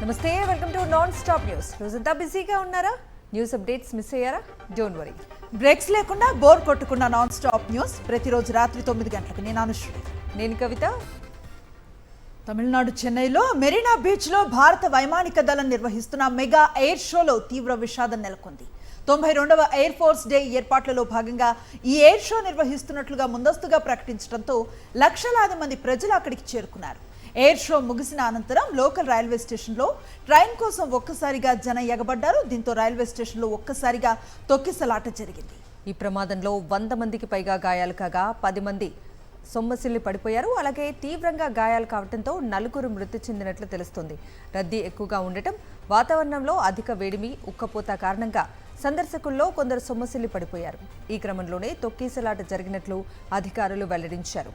నమస్తే, welcome to non stop news. రోజంతా బిజీగా ఉన్నారా? న్యూస్ అప్డేట్స్ మిస్ అయ్యారా? డోంట్ వరీ, బ్రేక్స్ లేకుండా బోర్ కొట్టుకున్న నాన్ స్టాప్ న్యూస్ ప్రతిరోజు రాత్రి 9 గంటలకు. నేను అనుశ్రీ. నేను కవిత. తమిళనాడు చెన్నైలో మెరీనా బీచ్లో భారత వైమానిక దళం నిర్వహిస్తున్న మెగా ఎయిర్ షోలో తీవ్ర విషాదం నెలకొంది. 92వ ఎయిర్ ఫోర్స్ డే ఏర్పాట్లలో భాగంగా ఈ ఎయిర్ షో నిర్వహిస్తున్నట్లుగా ముందస్తుగా ప్రకటించడంతో లక్షలాది మంది ప్రజలు అక్కడికి చేరుకున్నారు. ఎయిర్ షో ముగిసిన అనంతరం లోకల్ రైల్వే స్టేషన్లో ట్రైన్ కోసం ఒక్కసారిగా జనం ఎగబడ్డారు. దీంతో రైల్వే స్టేషన్లో ఒక్కసారిగా తొక్కిసలాట జరిగింది. ఈ ప్రమాదంలో 100 మందికి పైగా గాయాలు కాగా 10 మంది సొమ్మసిల్లి పడిపోయారు. అలాగే తీవ్రంగా గాయాలు కావడంతో 4 మృతి చెందినట్లు తెలుస్తోంది. రద్దీ ఎక్కువగా ఉండటం, వాతావరణంలో అధిక వేడిమి, ఉక్కపోత కారణంగా సందర్శకుల్లో కొందరు సొమ్మసిల్లి పడిపోయారు. ఈ క్రమంలోనే తొక్కిసలాట జరిగినట్లు అధికారులు వెల్లడించారు.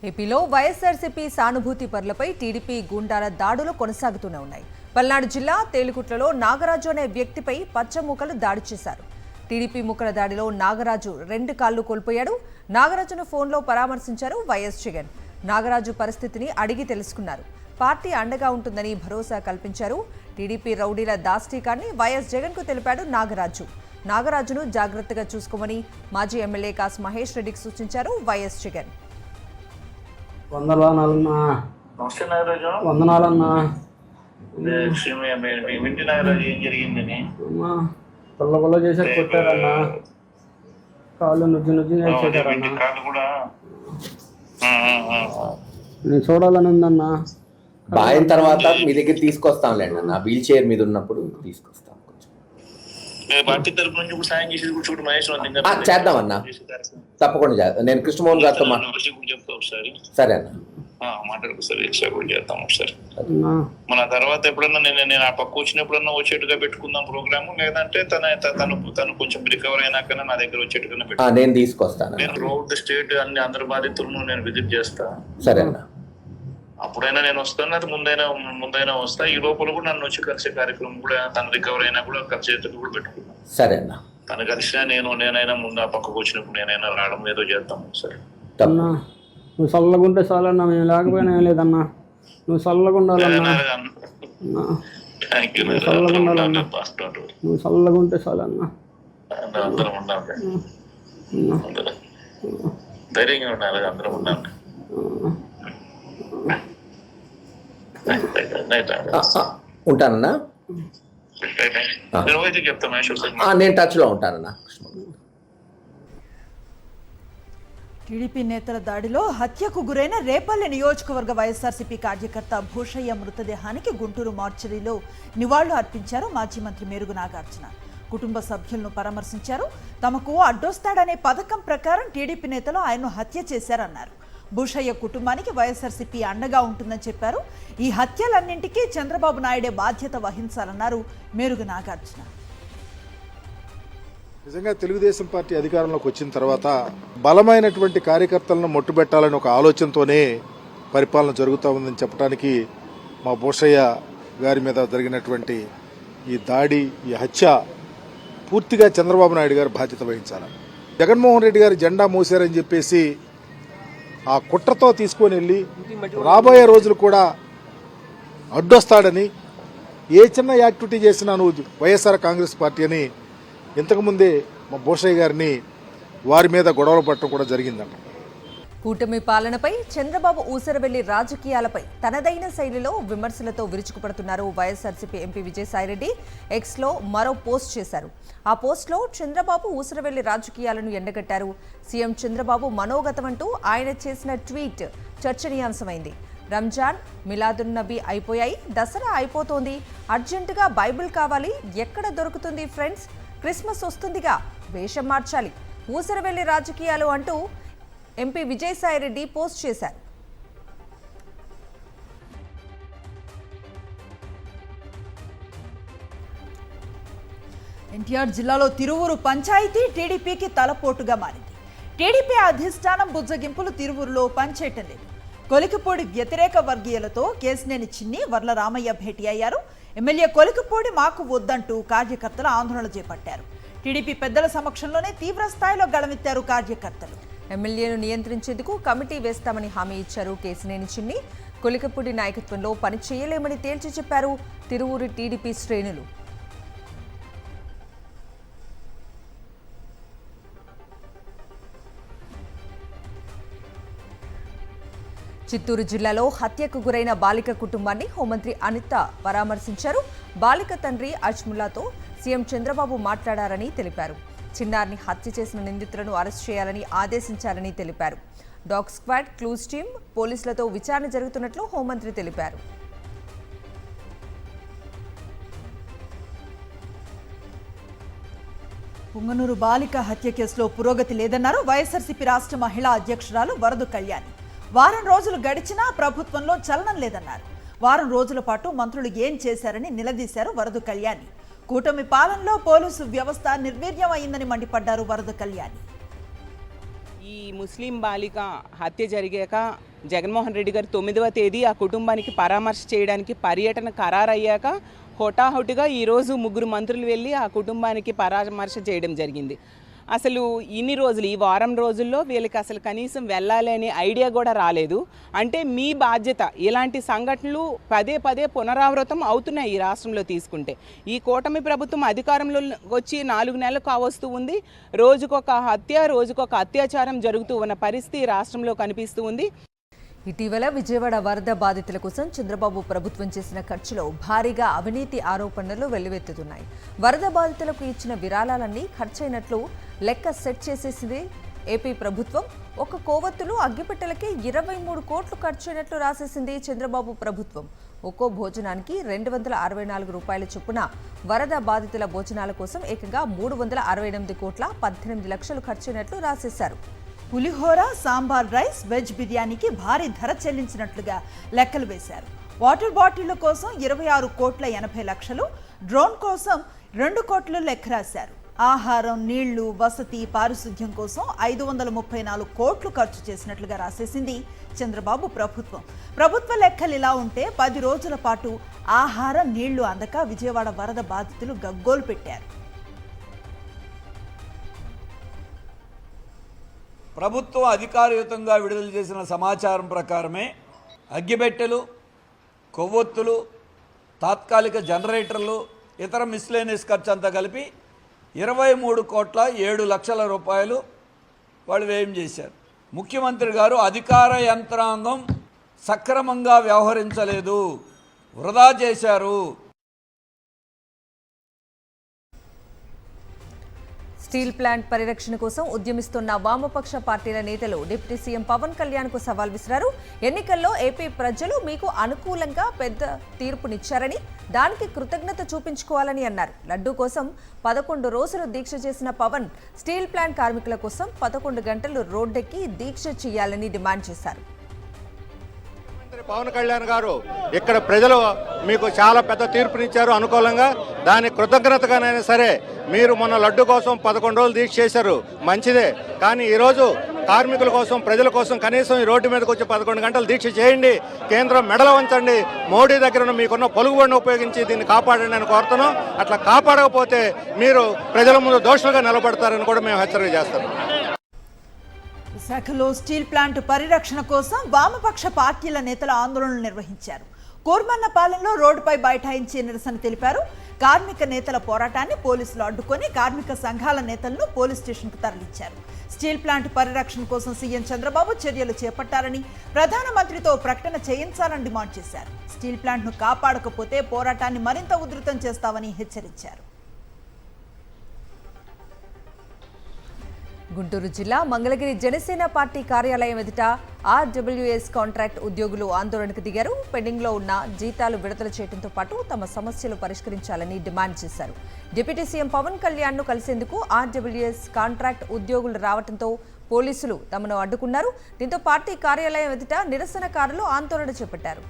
ఏపీలో వైఎస్ఆర్సీపీ సానుభూతి పరులపై టీడీపీ గూండాల దాడులు కొనసాగుతూనే ఉన్నాయి. పల్నాడు జిల్లా తేలికుట్లలో నాగరాజు అనే వ్యక్తిపై పచ్చమూకలు దాడి చేశారు. టీడీపీ మూకల దాడిలో నాగరాజు 2 కాళ్లు కోల్పోయాడు. నాగరాజును ఫోన్లో పరామర్శించారు వైఎస్ జగన్. నాగరాజు పరిస్థితిని అడిగి తెలుసుకున్నారు. పార్టీ అండగా ఉంటుందని భరోసా కల్పించారు. టీడీపీ రౌడీల దాష్టీకాన్ని వైఎస్ జగన్కు తెలిపాడు నాగరాజు. నాగరాజును జాగ్రత్తగా చూసుకోమని మాజీ ఎమ్మెల్యే కాసు మహేష్ రెడ్డికి సూచించారు వైఎస్ జగన్. వందనాలన్నా. నమస్తే నాగరాజు. వందనాలన్నా. వింటి నాగరాజు, ఏం జరిగిందని? అమ్మా పొల్ల చేసాక కొట్టారన్నా. కాళ్ళు నుజ్జు చేశారన్నా. కాళ్ళు కూడా నేను చూడాలని ఉందన్నా. బాయిన తర్వాత మీ దగ్గర తీసుకొస్తాంలేండి అన్న. వీల్ చైర్ మీద ఉన్నప్పుడు తీసుకొస్తాం. పార్టీ తరపు నుంచి కూడా సాయం చేసేది కూడా చూడు మహేష్ చేద్దామన్నా, తప్పకుండా. నేను కృష్ణమోహన్ గారితో చెప్తా ఒకసారి. సరే అన్న, మాట్లాడుకోసారి ఎక్స్ట్రా కూడా చేద్దాం ఒకసారి. మన తర్వాత ఎప్పుడన్నా నేను ఆ పక్క వచ్చినప్పుడన్నా వచ్చేట్టుగా పెట్టుకుందాం ప్రోగ్రామ్. లేదంటే తను కొంచెం రికవర్ అయినాక నా దగ్గర వచ్చేట్టుగా పెట్టు. నేను తీసుకొస్తాను. నేను రోడ్ ద స్టేట్ అన్ని అందరి బాధితులను నేను విజిట్ చేస్తా. సరే అన్న, అప్పుడైనా నేను వస్తాను, అది ముందైనా వస్తా. ఈ లోపల కూడా నన్ను వచ్చి కలిసే కార్యక్రమం కూడా తను రికవర్ అయినా కూడా కలిసేట్టుగా కూడా పెట్టుకున్నాను. సరే అన్న. తను కలిసినా నేనైనా ముందు ఆ పక్కకు వచ్చినప్పుడు నేనైనా రావడం ఏదో చేద్దాం సరే. అన్నా నువ్వు చల్లగుంటే చాలన్నా, మేము లేకపోయినా ఏం లేదన్నా. నువ్వు చల్లగుండాలన్నా. నువ్వు చల్లగుంటే చాలన్నా. అందరం ఉండాలి, ధైర్యంగా ఉండాలి, అందరం ఉండాలి. ఉంటానన్నా. నేను టచ్ లో ఉంటానన్నా. టీడీపీ నేతల దాడిలో హత్యకు గురైన రేపల్లె నియోజకవర్గ వైఎస్ఆర్సీపీ కార్యకర్త భూషయ్య మృతదేహానికి గుంటూరు మార్చరీలో నివాళులు అర్పించారు మాజీ మంత్రి మేరుగు నాగార్జున. కుటుంబ సభ్యులను పరామర్శించారు. తమకు అడ్డొస్తాడనే పథకం ప్రకారం టీడీపీ నేతలు ఆయన్ను హత్య చేశారన్నారు. భూషయ్య కుటుంబానికి వైఎస్ఆర్సీపీ అండగా ఉంటుందని చెప్పారు. ఈ హత్యలన్నింటికీ చంద్రబాబు నాయుడే బాధ్యత వహించాలన్నారు మేరుగు నాగార్జున. నిజంగా తెలుగుదేశం పార్టీ అధికారంలోకి వచ్చిన తర్వాత బలమైనటువంటి కార్యకర్తలను మొట్టుబెట్టాలని ఒక ఆలోచనతోనే పరిపాలన జరుగుతూ ఉందని చెప్పడానికి మా భూషయ్య గారి మీద జరిగినటువంటి ఈ దాడి, ఈ హత్య పూర్తిగా చంద్రబాబు నాయుడు గారు బాధ్యత వహించాలి. జగన్మోహన్ రెడ్డి గారు జెండా మోసారని చెప్పేసి ఆ కుట్రతో తీసుకొని వెళ్ళి రాబోయే రోజులు కూడా అడ్డొస్తాడని, ఏ చిన్న యాక్టివిటీ చేసినా నువ్వు వైఎస్ఆర్ కాంగ్రెస్ పార్టీ అని ఇంతకుముందే మా భూషయ్య గారిని వారి మీద గొడవలు పట్టడం కూడా జరిగిందంట. కూటమి పాలనపై చంద్రబాబు ఊసరవెల్లి రాజకీయాలపై తనదైన శైలిలో విమర్శలతో విరుచుకుపడుతున్నారు వైఎస్ఆర్సీపీ ఎంపీ విజయసాయిరెడ్డి. ఎక్స్లో మరో పోస్ట్ చేశారు. ఆ పోస్ట్లో చంద్రబాబు ఊసరవెల్లి రాజకీయాలను ఎండగట్టారు. సీఎం చంద్రబాబు మనోగతం అంటూ ఆయన చేసిన ట్వీట్ చర్చనీయాంశమైంది. రంజాన్, మిలాదున్నబీ అయిపోయాయి, దసరా అయిపోతోంది, అర్జెంటుగా బైబిల్ కావాలి, ఎక్కడ దొరుకుతుంది ఫ్రెండ్స్, క్రిస్మస్ వస్తుందిగా, వేషం మార్చాలి, ఊసరవెల్లి రాజకీయాలు అంటూ ఎంపీ విజయసాయిరెడ్డి పోస్ట్ చేశారు. ఎన్టీఆర్ జిల్లాలో తిరువూరు పంచాయతీ టీడీపీకి తలపోటుగా మారింది. టీడీపీ అధిష్టానం బుజ్జగింపులు తిరువూరులో పనిచేయటం లేదు. కొలికిపూడి వ్యతిరేక వర్గీయులతో కేసినేని చిన్ని, వర్ల రామయ్య భేటీ అయ్యారు. ఎమ్మెల్యే కొలికిపూడి మాకు వద్దంటూ కార్యకర్తలు ఆందోళన చేపట్టారు. టీడీపీ పెద్దల సమక్షంలోనే తీవ్ర స్థాయిలో గళమెత్తారు కార్యకర్తలు. ఎమ్మెల్యేను నియంత్రించేందుకు కమిటీ వేస్తామని హామీ ఇచ్చారు కేసినేని చిన్ని. కొలికపూడి నాయకత్వంలో పని చేయలేమని తేల్చి చెప్పారు తిరువూరు టీడీపీ శ్రేణులు. చిత్తూరు జిల్లాలో హత్యకు గురైన బాలిక కుటుంబాన్ని హోంమంత్రి అనిత పరామర్శించారు. బాలిక తండ్రి అజ్ముల్లాతో సీఎం చంద్రబాబు మాట్లాడారని తెలిపారు. చిన్నారిని హత్య చేసిన నిందితులను అరెస్ట్ చేయాలని ఆదేశించారని తెలిపారు. డాగ్ స్క్వాడ్, క్లూస్ టీం, పోలీసులతో విచారణ జరుగుతున్నట్లు హోంమంత్రి తెలిపారు. పుంగనూరు బాలిక హత్య కేసులో పురోగతి లేదన్నారు వైఎస్ఆర్సీపీ రాష్ట్ర మహిళా అధ్యక్షురాలు వరదు కళ్యాణి. వారం రోజులు గడిచినా ప్రభుత్వంలో చలనం లేదన్నారు. వారం రోజుల పాటు మంత్రులు ఏం చేశారని నిలదీశారు వరదు కళ్యాణి. కూటమి పాలనలో పోలీసు వ్యవస్థ నిర్వీర్యం అయిందని మండిపడ్డారు వరదు కళ్యాణి. ఈ ముస్లిం బాలిక హత్య జరిగాక జగన్మోహన్ రెడ్డి గారు 9వ తేదీ ఆ కుటుంబానికి పరామర్శ చేయడానికి పర్యటన ఖరారయ్యాక హోటాహోటిగా ఈరోజు 3 మంత్రులు వెళ్ళి ఆ కుటుంబానికి పరామర్శ చేయడం జరిగింది. అసలు ఇన్ని రోజులు, ఈ వారం రోజుల్లో వీళ్ళకి అసలు కనీసం వెళ్ళాలి అనే ఐడియా కూడా రాలేదు. అంటే మీ బాధ్యత, ఇలాంటి సంఘటనలు పదే పదే పునరావృతం అవుతున్నాయి ఈ రాష్ట్రంలో తీసుకుంటే. ఈ కూటమి ప్రభుత్వం అధికారంలో వచ్చి 4 నెలలు కావస్తూ ఉంది. రోజుకొక హత్య, రోజుకొక అత్యాచారం జరుగుతూ ఉన్న పరిస్థితి రాష్ట్రంలో కనిపిస్తూ ఉంది. ఇటీవల విజయవాడ వరద బాధితుల కోసం చంద్రబాబు ప్రభుత్వం చేసిన ఖర్చులో భారీగా అవినీతి ఆరోపణలు వెల్లువెత్తుతున్నాయి. వరద బాధితులకు ఇచ్చిన విరాళాలన్నీ ఖర్చయినట్లు లెక్క సెట్ చేసేసింది ఏపీ ప్రభుత్వం. ఒక కోవత్తులు, అగ్గిపెట్టెలకే 23 కోట్లు ఖర్చయినట్లు రాసేసింది చంద్రబాబు ప్రభుత్వం. ఒక్కో భోజనానికి 264 రూపాయల చొప్పున వరద బాధితుల భోజనాల కోసం ఏకంగా 368 కోట్ల 18 లక్షలు ఖర్చయినట్లు రాసేశారు. పులిహోర, సాంబార్ రైస్, వెజ్ బిర్యానీకి భారీ ధర చెల్లించినట్లుగా లెక్కలు వేశారు. వాటర్ బాటిళ్ల కోసం 26 కోట్ల 80 లక్షలు, డ్రోన్ కోసం 2 కోట్లు లెక్క రాశారు. ఆహారం, నీళ్లు, వసతి, పారిశుద్ధ్యం కోసం 534 కోట్లు ఖర్చు చేసినట్లుగా రాసేసింది చంద్రబాబు ప్రభుత్వం. ప్రభుత్వ లెక్కలు ఇలా ఉంటే 10 రోజుల పాటు ఆహారం, నీళ్లు అందక విజయవాడ వరద బాధితులు గగ్గోలు పెట్టారు. ప్రభుత్వం అధికారయుతంగా విడుదల చేసిన సమాచారం ప్రకారమే అగ్గిపెట్టెలు, కొవ్వొత్తులు, తాత్కాలిక జనరేటర్లు, ఇతర మిస్లేనియస్ ఖర్చు అంతా కలిపి 23 కోట్ల 7 లక్షల రూపాయలు వాళ్ళు వ్యయం చేశారు. ముఖ్యమంత్రి గారు అధికార యంత్రాంగం సక్రమంగా వ్యవహరించలేదు, వృధా చేశారు. స్టీల్ ప్లాంట్ పరిరక్షణ కోసం ఉద్యమిస్తున్న వామపక్ష పార్టీల నేతలు డిప్యూటీ సీఎం పవన్ కళ్యాణ్కు సవాల్ విసిరారు. ఎన్నికల్లో ఏపీ ప్రజలు మీకు అనుకూలంగా పెద్ద తీర్పునిచ్చారని, దానికి కృతజ్ఞత చూపించుకోవాలని అన్నారు. లడ్డూ కోసం 11 రోజులు దీక్ష చేసిన పవన్ స్టీల్ ప్లాంట్ కార్మికుల కోసం 11 గంటలు రోడ్డెక్కి దీక్ష చేయాలని డిమాండ్ చేశారు. పవన్ కళ్యాణ్ గారు ఇక్కడ ప్రజలు మీకు చాలా పెద్ద తీర్పునిచ్చారు అనుకూలంగా. దాని కృతజ్ఞతగానైనా సరే మీరు మొన్న లడ్డు కోసం 11 రోజులు దీక్ష చేశారు, మంచిదే. కానీ ఈరోజు కార్మికుల కోసం, ప్రజల కోసం కనీసం ఈ రోడ్డు మీదకి వచ్చి 11 గంటలు దీక్ష చేయండి. కేంద్రం మెడలు వంచండి. మోడీ దగ్గర మీకున్న పలుకుబడిని ఉపయోగించి దీన్ని కాపాడండి అని కోరుతున్నాం. అట్లా కాపాడకపోతే మీరు ప్రజల ముందు దోషులుగా నిలబడతారని కూడా మేము హెచ్చరిక చేస్తాం. విశాఖలో స్టీల్ ప్లాంట్ పరిరక్షణ కోసం వామపక్ష పార్టీల నేతలు ఆందోళనలు నిర్వహించారు. కోర్మన్నపాలెంలో రోడ్డుపై బైఠాయించి నిరసన తెలిపారు. కార్మిక నేతల పోరాటాన్ని పోలీసులు అడ్డుకొని కార్మిక సంఘాల నేతలను పోలీస్ స్టేషన్కు తరలించారు. స్టీల్ ప్లాంట్ పరిరక్షణ కోసం సీఎం చంద్రబాబు చర్యలు చేపట్టారని, ప్రధానమంత్రితో ప్రకటన చేయించాలని డిమాండ్ చేశారు. స్టీల్ ప్లాంట్ను కాపాడకపోతే పోరాటాన్ని మరింత ఉధృతం చేస్తామని హెచ్చరించారు. గుంటూరు జిల్లా మంగళగిరి జనసేన పార్టీ కార్యాలయం ఎదుట ఆర్డబ్ల్యూఎస్ కాంట్రాక్ట్ ఉద్యోగులు ఆందోళనకు దిగారు. పెండింగ్లో ఉన్న జీతాలు విడుదల చేయడంతో పాటు తమ సమస్యలు పరిష్కరించాలని డిమాండ్ చేశారు. డిప్యూటీ సీఎం పవన్ కళ్యాణ్ను కలిసేందుకు ఆర్డబ్ల్యూఎస్ కాంట్రాక్ట్ ఉద్యోగులు రావడంతో పోలీసులు తమను అడ్డుకున్నారు. దీంతో పార్టీ కార్యాలయం ఎదుట నిరసనకారులు ఆందోళన చేపట్టారు.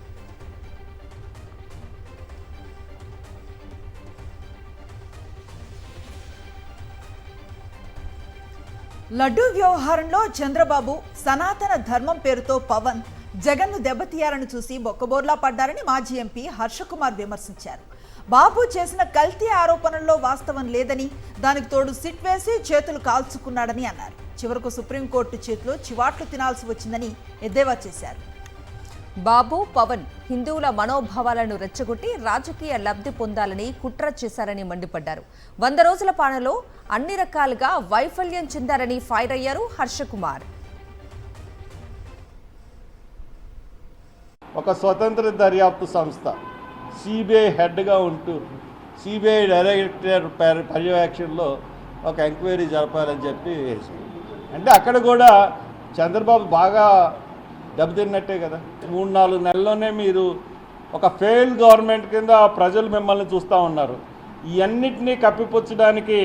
లడ్డూ వ్యవహారంలో చంద్రబాబు, సనాతన ధర్మం పేరుతో పవన్ జగన్ను దెబ్బతీయాలని చూసి బొక్కబోర్లా పడ్డారని మాజీ ఎంపీ హర్షకుమార్ విమర్శించారు. బాబు చేసిన కల్తీ ఆరోపణల్లో వాస్తవం లేదని, దానికి తోడు సిట్ వేసి చేతులు కాల్చుకున్నాడని అన్నారు. చివరకు సుప్రీంకోర్టు చేతిలో చివాట్లు తినాల్సి వచ్చిందని ఎద్దేవా చేశారు. బాబు, పవన్ హిందువుల మనోభావాలను రెచ్చగొట్టి రాజకీయ లబ్ధి పొందాలని కుట్ర చేశారని మండిపడ్డారు. 100 రోజుల పాలనలో అన్ని రకాలుగా వైఫల్యం చెందారని ఫైర్ అయ్యారు హర్షకుమార్. ఒక స్వతంత్ర దర్యాప్తు సంస్థ సిబిఐ హెడ్గా ఉంటూ సిబిఐ డైరెక్టర్ పర్యవేక్షణలో ఒక ఎంక్వైరీ జరపాలని చెప్పి వేసింది. అంటే అక్కడ కూడా చంద్రబాబు బాగా దెబ్బతిన్నట్టే కదా. 3-4 నెలల్లోనే మీరు ఒక ఫెయిల్ గవర్నమెంట్ కింద ప్రజలు మిమ్మల్ని చూస్తూ ఉన్నారు. ఇవన్నిటినీ కప్పిపుచ్చడానికి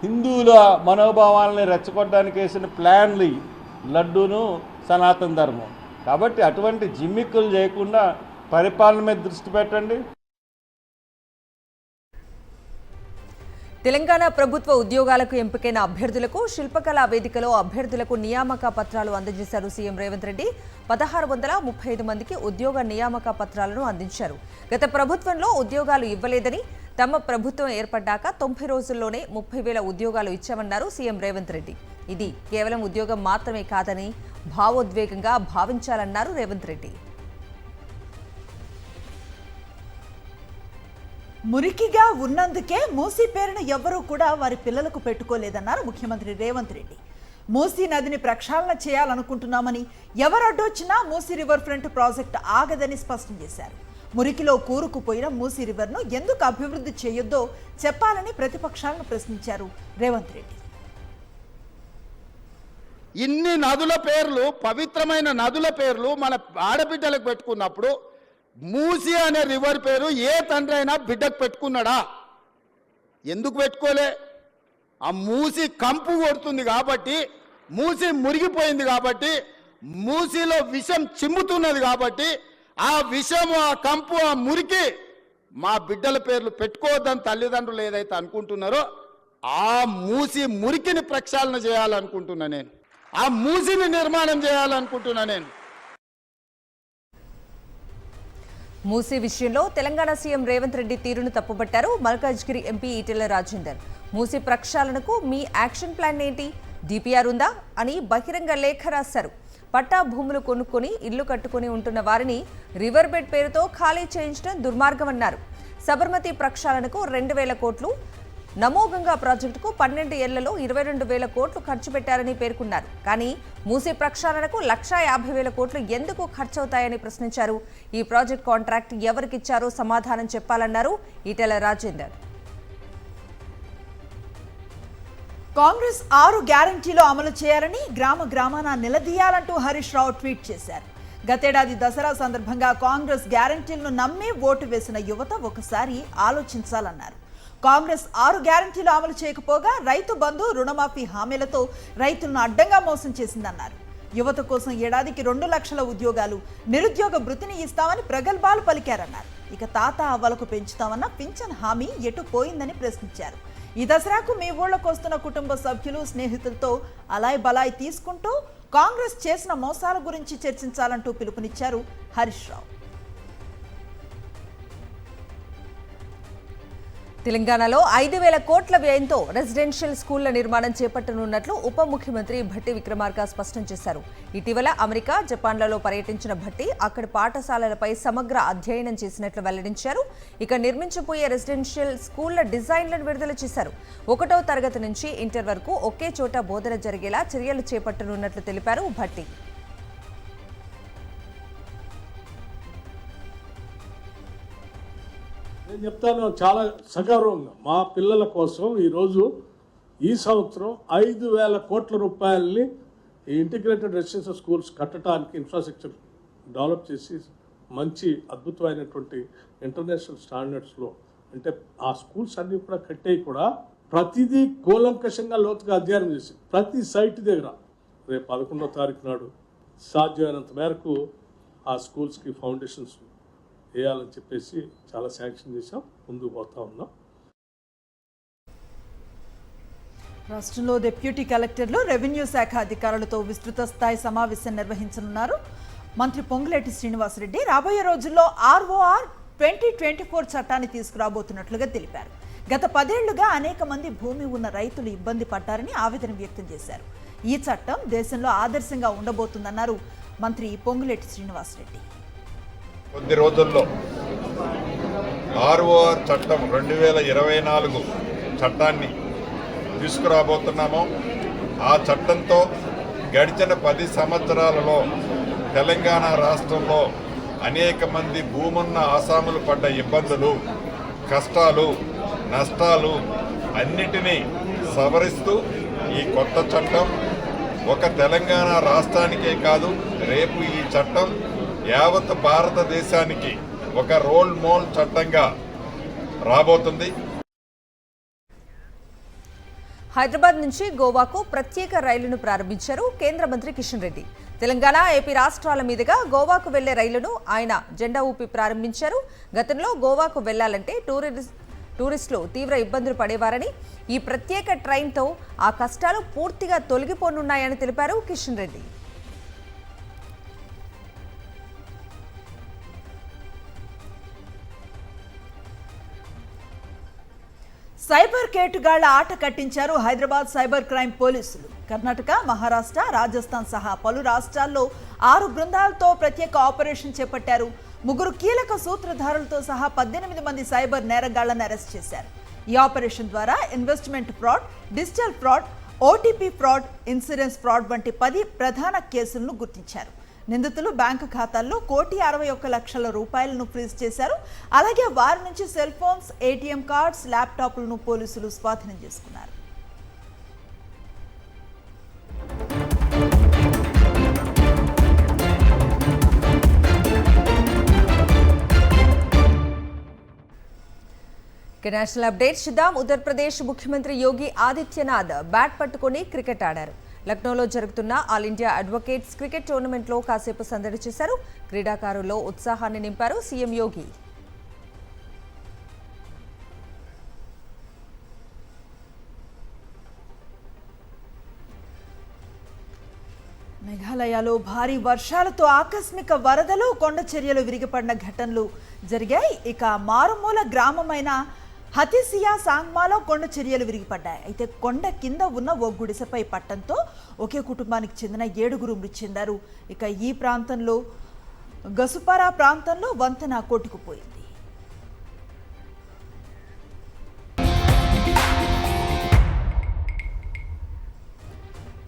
హిందువుల మనోభావాలని రెచ్చగొట్టడానికి వేసిన ప్లాన్లు లడ్డూను సనాతన ధర్మం. కాబట్టి అటువంటి జిమ్మిక్కులు చేయకుండా పరిపాలన మీద దృష్టి పెట్టండి. తెలంగాణ ప్రభుత్వ ఉద్యోగాలకు ఎంపికైన అభ్యర్థులకు శిల్పకళా వేదికలో అభ్యర్థులకు నియామక పత్రాలు అందజేశారు సీఎం రేవంత్ రెడ్డి. 1635 మందికి ఉద్యోగ నియామక పత్రాలను అందించారు. గత ప్రభుత్వంలో ఉద్యోగాలు ఇవ్వలేదని, తమ ప్రభుత్వం ఏర్పడ్డాక 90 రోజుల్లోనే 30,000 ఉద్యోగాలు ఇచ్చామన్నారు సీఎం రేవంత్ రెడ్డి. ఇది కేవలం ఉద్యోగం మాత్రమే కాదని భావోద్వేగంగా భావించాలన్నారు రేవంత్ రెడ్డి. మురికిగా ఉన్నందుకే మూసీ పేరును ఎవ్వరూ కూడా వారి పిల్లలకు పెట్టుకోలేదన్నారు ముఖ్యమంత్రి రేవంత్ రెడ్డి. మూసీ నదిని ప్రక్షాళన చేయాలనుకుంటున్నామని, ఎవరడ్డొచ్చినా మూసీ రివర్ ఫ్రంట్ ప్రాజెక్టు ఆగదని స్పష్టం చేశారు. మురికిలో కూరుకుపోయిన మూసీ రివర్ను ఎందుకు అభివృద్ధి చేయొద్దో చెప్పాలని ప్రతిపక్షాలను ప్రశ్నించారు రేవంత్ రెడ్డి. ఇన్ని నదుల పేర్లు, పవిత్రమైన నదుల పేర్లు మన ఆడబిడ్డలకు పెట్టుకున్నప్పుడు మూసి అనే రివర్ పేరు ఏ తండ్రి అయినా బిడ్డకు పెట్టుకున్నాడా? ఎందుకు పెట్టుకోలే? ఆ మూసి కంపు కొడుతుంది కాబట్టి, మూసి మురిగిపోయింది కాబట్టి, మూసిలో విషం చిమ్ముతున్నది కాబట్టి, ఆ విషము, ఆ కంపు, ఆ మురికి మా బిడ్డల పేర్లు పెట్టుకోవద్దని తల్లిదండ్రులు ఏదైతే అనుకుంటున్నారో ఆ మూసి మురికిని ప్రక్షాళన చేయాలనుకుంటున్నా నేను. ఆ మూసిని నిర్మాణం చేయాలనుకుంటున్నా నేను. మూసీ విషయంలో తెలంగాణ సీఎం రేవంత్ రెడ్డి తీరును తప్పుబట్టారు మల్కాజ్గిరి ఎంపీ ఈటెల రాజేందర్. మూసీ ప్రక్షాళనకు మీ యాక్షన్ ప్లాన్ ఏంటి, డిపిఆర్ ఉందా అని బహిరంగ లేఖ రాశారు. పట్టా భూములు కొనుక్కొని ఇల్లు కట్టుకుని ఉంటున్న వారిని రివర్ బెడ్ పేరుతో ఖాళీ చేయించడం దుర్మార్గమన్నారు. సబర్మతి ప్రక్షాళనకు 2,000 కోట్లు, నమోగంగా ప్రాజెక్టుకు 12 ఏళ్లలో 22,000 కోట్లు ఖర్చు పెట్టారని పేర్కొన్నారు. కానీ మూసీ ప్రక్షాళనకు 1,50,000 కోట్లు ఎందుకు ఖర్చవుతాయని ప్రశ్నించారు. ఈ ప్రాజెక్ట్ కాంట్రాక్ట్ ఎవరికిచ్చారో సమాధానం చెప్పాలన్నారు ఈటెల రాజేందర్. కాంగ్రెస్ 6 గ్యారంటీలు అమలు చేయాలని, గ్రామ గ్రామాన నిలదీయాలంటూ హరీష్ రావు ట్వీట్ చేశారు. గతేడాది దసరా సందర్భంగా కాంగ్రెస్ గ్యారంటీలను నమ్మి ఓటు వేసిన యువత ఒకసారి ఆలోచించాలన్నారు. కాంగ్రెస్ 6 గ్యారంటీలు అమలు చేయకపోగా రైతు బంధు, రుణమాఫీ హామీలతో రైతులను అడ్డంగా మోసం చేసిందన్నారు. యువత కోసం ఏడాదికి 2 లక్షల ఉద్యోగాలు, నిరుద్యోగ భృతిని ఇస్తామని ప్రగల్భాలు పలికారన్నారు. ఇక తాత అవ్వలకు పెంచుతామన్న పింఛన్ హామీ ఎటు పోయిందని ప్రశ్నించారు. ఈ దసరాకు మీ ఊళ్ళకు వస్తున్న కుటుంబ సభ్యులు, స్నేహితులతో అలాయ్ బలాయ్ తీసుకుంటూ కాంగ్రెస్ చేసిన మోసాల గురించి చర్చించాలంటూ పిలుపునిచ్చారు హరీష్ రావు. తెలంగాణలో 5,000 కోట్ల వ్యయంతో రెసిడెన్షియల్ స్కూళ్ల నిర్మాణం చేపట్టనున్నట్లు ఉప ముఖ్యమంత్రి భట్టి విక్రమార్క స్పష్టం చేశారు. ఇటీవల అమెరికా, జపాన్లలో పర్యటించిన భట్టి అక్కడి పాఠశాలలపై సమగ్ర అధ్యయనం చేసినట్లు వెల్లడించారు. ఇక నిర్మించబోయే రెసిడెన్షియల్ స్కూళ్ల డిజైన్లను విడుదల చేశారు. 1వ తరగతి నుంచి ఇంటర్ వరకు ఒకే చోట బోధన జరిగేలా చర్యలు చేపట్టనున్నట్లు తెలిపారు భట్టి. నేను చెప్తాను చాలా సగౌరవంగా, మా పిల్లల కోసం ఈరోజు ఈ సంవత్సరం 5,000 కోట్ల రూపాయలని ఈ ఇంటిగ్రేటెడ్ రెసిడెన్షియల్ స్కూల్స్ కట్టడానికి ఇన్ఫ్రాస్ట్రక్చర్ డెవలప్ చేసి మంచి అద్భుతమైనటువంటి ఇంటర్నేషనల్ స్టాండర్డ్స్లో, అంటే ఆ స్కూల్స్ అన్నీ కూడా కట్టేవి కూడా ప్రతిదీ కూలంకషంగా లోతుగా అధ్యయనం చేసి ప్రతి సైట్ దగ్గర రేపు 11వ తారీఖు నాడు సాధ్యమైనంత మేరకు ఆ స్కూల్స్కి ఫౌండేషన్స్ వేయాలని చెప్పేసి చాలా శాంక్షన్ చేశాం, ముందుకు పోతా ఉన్నాం. రాష్ట్రంలో డిప్యూటీ కలెక్టర్లు, రెవెన్యూ శాఖ అధికారులతో విస్తృత స్థాయి సమావేశం నిర్వహించనున్నారు. మంత్రి పొంగులేటి శ్రీనివాసరెడ్డి రాబోయే రోజుల్లో ROR 2024 చట్టాన్ని తీసుకురాబోతున్నట్లుగా తెలిపారు. గత 10 ఏళ్లుగా అనేక మంది భూమి ఉన్న రైతులు ఇబ్బంది పడ్డారని ఆవేదన వ్యక్తం చేశారు. ఈ చట్టం దేశంలో ఆదర్శంగా ఉండబోతుందన్నారు మంత్రి పొంగులేటి శ్రీనివాసరెడ్డి. కొద్ది రోజుల్లో ROR చట్టం 2024 చట్టాన్ని తీసుకురాబోతున్నాము. ఆ చట్టంతో గడిచిన 10 సంవత్సరాలలో తెలంగాణ రాష్ట్రంలో అనేక మంది భూమున్న ఆసాములు పడ్డ ఇబ్బందులు, కష్టాలు, నష్టాలు అన్నిటినీ సవరిస్తూ ఈ కొత్త చట్టం ఒక తెలంగాణ రాష్ట్రానికే కాదు, రేపు ఈ చట్టం యావత్ భారతదేశానికి ఒక రోల్ మోడల్ చట్టంగా రాబోతుంది. హైదరాబాద్ నుంచి గోవాకు ప్రత్యేక రైలును ప్రారంభించారు కేంద్ర మంత్రి కిషన్ రెడ్డి. తెలంగాణ, ఏపీ రాష్ట్రాల మీదుగా గోవాకు వెళ్లే రైలును ఆయన జెండా ఊపి ప్రారంభించారు. గతంలో గోవాకు వెళ్లాలంటే టూరిస్టులు తీవ్ర ఇబ్బందులు పడేవారని, ఈ ప్రత్యేక ట్రైన్తో ఆ కష్టాలు పూర్తిగా తొలగిపోనున్నాయని తెలిపారు కిషన్ రెడ్డి. సైబర్ కేటుగాళ్ల ఆట కట్టించారు హైదరాబాద్ సైబర్ క్రైమ్ పోలీసులు. కర్ణాటక, మహారాష్ట్ర, రాజస్థాన్ సహా పలు రాష్ట్రాల్లో 6 బృందాలతో ప్రత్యేక ఆపరేషన్ చేపట్టారు. 3 కీలక సూత్రధారులతో సహా 18 మంది సైబర్ నేరగాళ్లను అరెస్ట్ చేశారు. ఈ ఆపరేషన్ ద్వారా investment fraud, digital fraud, OTP fraud, insurance fraud వంటి 10 ప్రధాన కేసులను గుర్తించారు. నిందితులు బ్యాంకు ఖాతాల్లో ₹161,00,000 ఫ్రీజ్ చేశారు. అలాగే వారి నుంచి సెల్ ఫోన్స్, ATM కార్డ్స్, ల్యాప్టాప్లను పోలీసులు స్వాధీనం చేసుకున్నారు. నేషనల్ అప్డేట్ చూద్దాం. ఉత్తరప్రదేశ్ ముఖ్యమంత్రి యోగి ఆదిత్యనాథ్ బ్యాట్ పట్టుకొని క్రికెట్ ఆడారు. లక్నోలో జరుగుతున్న ఆల్ ఇండియా అడ్వకేట్స్ క్రికెట్ టోర్నమెంట్లో కాసేపు సందడి చేశారు. క్రీడాకారుల్లో ఉత్సాహాన్ని నింపారు సీఎం యోగి. మేఘాలయలో భారీ వర్షాలతో ఆకస్మిక వరదలు, కొండ చర్యలు విరిగిపడిన ఘటనలు జరిగాయి. ఇక మారుమూల గ్రామమైన హతిసియా సాంగ్మాలో కొండ చర్యలు విరిగిపడ్డాయి. అయితే కొండ కింద ఉన్న ఓ గుడిసెపై పట్టంతో ఒకే కుటుంబానికి చెందిన 7 మృతి చెందారు. ఇక ఈ ప్రాంతంలో గసుపారా ప్రాంతంలో వంతెన కొట్టుకుపోయింది.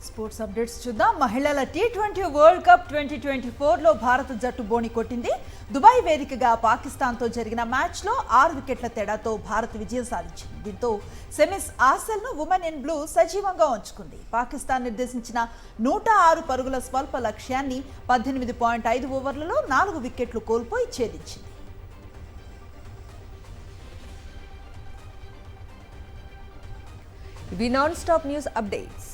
స్పోర్ట్స్ అప్డేట్స్ చూద్దాం. మహిళల T20 వరల్డ్ కప్ 2024లో భారత జట్టు బోణి కొట్టింది. దుబాయ్ వేదికగా పాకిస్తాన్తో జరిగిన మ్యాచ్లో 6 వికెట్ల తేడాతో భారత్ విజయం సాధించింది. దీంతో సెమీస్ ఆశలను ఉమెన్ ఇన్ బ్లూ సజీవంగా ఉంచుకుంది. పాకిస్తాన్ నిర్దేశించిన 106 పరుగుల స్వల్ప లక్ష్యాన్ని 18.5 ఓవర్లలో 4 వికెట్లు కోల్పోయి ఛేదించింది. ఇవి నాన్ స్టాప్ న్యూస్ అప్డేట్స్.